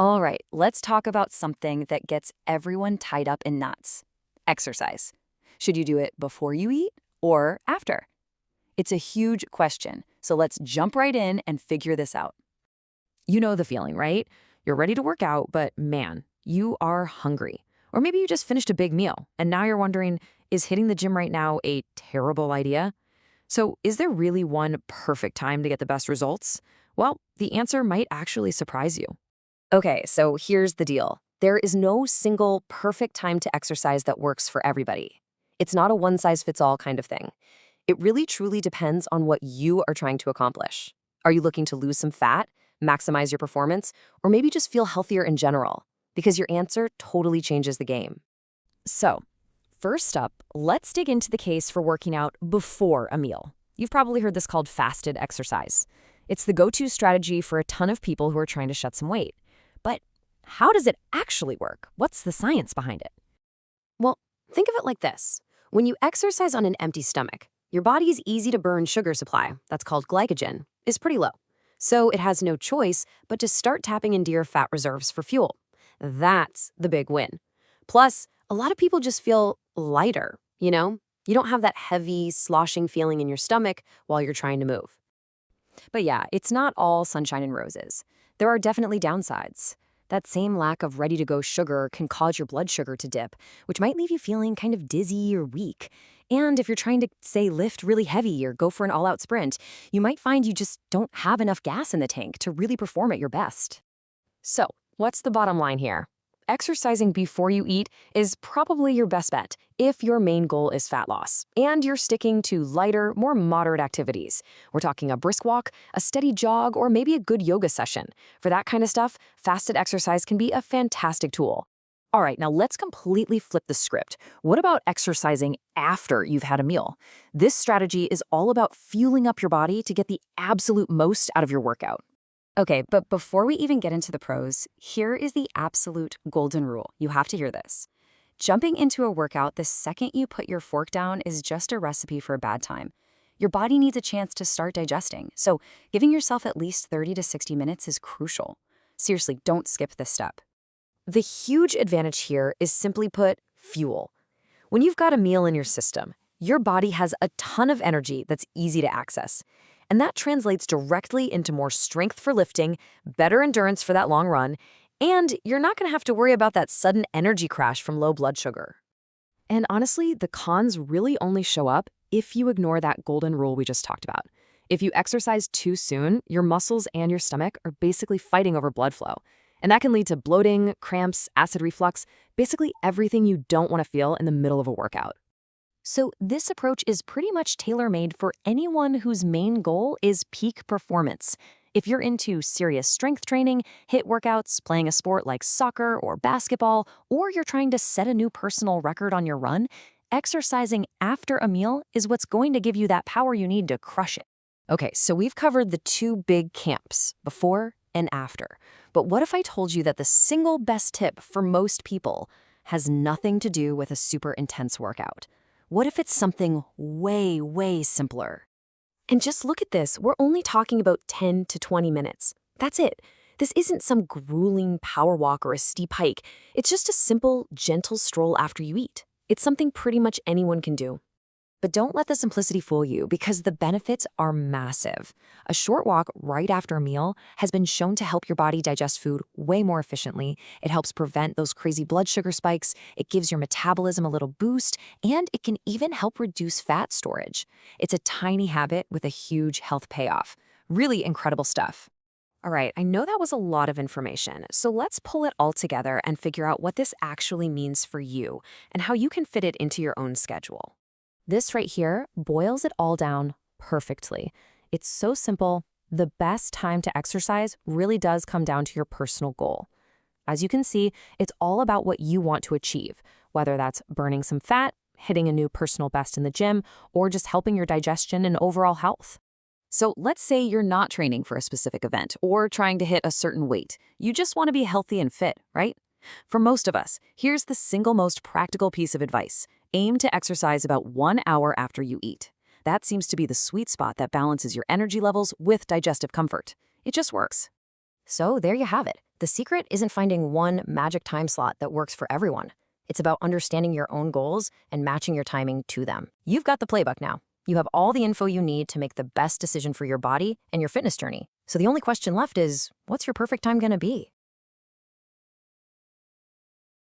All right, let's talk about something that gets everyone tied up in knots: exercise. Should you do it before you eat or after? It's a huge question, so let's jump right in and figure this out. You know the feeling, right? You're ready to work out, but man, you are hungry. Or maybe you just finished a big meal and now you're wondering, is hitting the gym right now a terrible idea? So, is there really one perfect time to get the best results? Well, the answer might actually surprise you. Okay, so here's the deal. There is no single perfect time to exercise that works for everybody. It's not a one-size-fits-all kind of thing. It really truly depends on what you are trying to accomplish. Are you looking to lose some fat, maximize your performance, or maybe just feel healthier in general? Because your answer totally changes the game. So, first up, let's dig into the case for working out before a meal. You've probably heard this called fasted exercise. It's the go-to strategy for a ton of people who are trying to shed some weight. But how does it actually work? What's the science behind it? Well, think of it like this. When you exercise on an empty stomach, your body's easy to burn sugar supply, that's called glycogen, is pretty low. So it has no choice but to start tapping into your fat reserves for fuel. That's the big win. Plus, a lot of people just feel lighter, you know? You don't have that heavy, sloshing feeling in your stomach while you're trying to move. But yeah, it's not all sunshine and roses. There are definitely downsides. That same lack of ready-to-go sugar can cause your blood sugar to dip, which might leave you feeling kind of dizzy or weak. And if you're trying to, say, lift really heavy or go for an all-out sprint, you might find you just don't have enough gas in the tank to really perform at your best. So, what's the bottom line here? Exercising before you eat is probably your best bet if your main goal is fat loss and you're sticking to lighter, more moderate activities. We're talking a brisk walk, a steady jog, or maybe a good yoga session. For that kind of stuff, fasted exercise can be a fantastic tool. All right, now let's completely flip the script. What about exercising after you've had a meal? This strategy is all about fueling up your body to get the absolute most out of your workout. Okay, but before we even get into the pros, here is the absolute golden rule. You have to hear this. Jumping into a workout the second you put your fork down is just a recipe for a bad time. Your body needs a chance to start digesting, so giving yourself at least 30 to 60 minutes is crucial. Seriously, don't skip this step. The huge advantage here is, simply put, fuel. When you've got a meal in your system, your body has a ton of energy that's easy to access. And that translates directly into more strength for lifting, better endurance for that long run, and you're not going to have to worry about that sudden energy crash from low blood sugar. And honestly, the cons really only show up if you ignore that golden rule we just talked about. If you exercise too soon, your muscles and your stomach are basically fighting over blood flow. And that can lead to bloating, cramps, acid reflux, basically everything you don't want to feel in the middle of a workout. So this approach is pretty much tailor-made for anyone whose main goal is peak performance. If you're into serious strength training, HIIT workouts, playing a sport like soccer or basketball, or you're trying to set a new personal record on your run, exercising after a meal is what's going to give you that power you need to crush it. Okay, so we've covered the two big camps, before and after. But what if I told you that the single best tip for most people has nothing to do with a super intense workout? What if it's something way, way simpler? And just look at this. We're only talking about 10 to 20 minutes. That's it. This isn't some grueling power walk or a steep hike. It's just a simple, gentle stroll after you eat. It's something pretty much anyone can do. But don't let the simplicity fool you, because the benefits are massive. A short walk right after a meal has been shown to help your body digest food way more efficiently. It helps prevent those crazy blood sugar spikes. It gives your metabolism a little boost, and it can even help reduce fat storage. It's a tiny habit with a huge health payoff. Really incredible stuff. All right, I know that was a lot of information, so let's pull it all together and figure out what this actually means for you and how you can fit it into your own schedule. This right here boils it all down perfectly. It's so simple. The best time to exercise really does come down to your personal goal. As you can see, it's all about what you want to achieve, whether that's burning some fat, hitting a new personal best in the gym, or just helping your digestion and overall health. So let's say you're not training for a specific event or trying to hit a certain weight. You just want to be healthy and fit, right? For most of us, here's the single most practical piece of advice. Aim to exercise about 1 hour after you eat. That seems to be the sweet spot that balances your energy levels with digestive comfort. It just works. So there you have it. The secret isn't finding one magic time slot that works for everyone. It's about understanding your own goals and matching your timing to them. You've got the playbook now. You have all the info you need to make the best decision for your body and your fitness journey. So the only question left is, what's your perfect time going to be?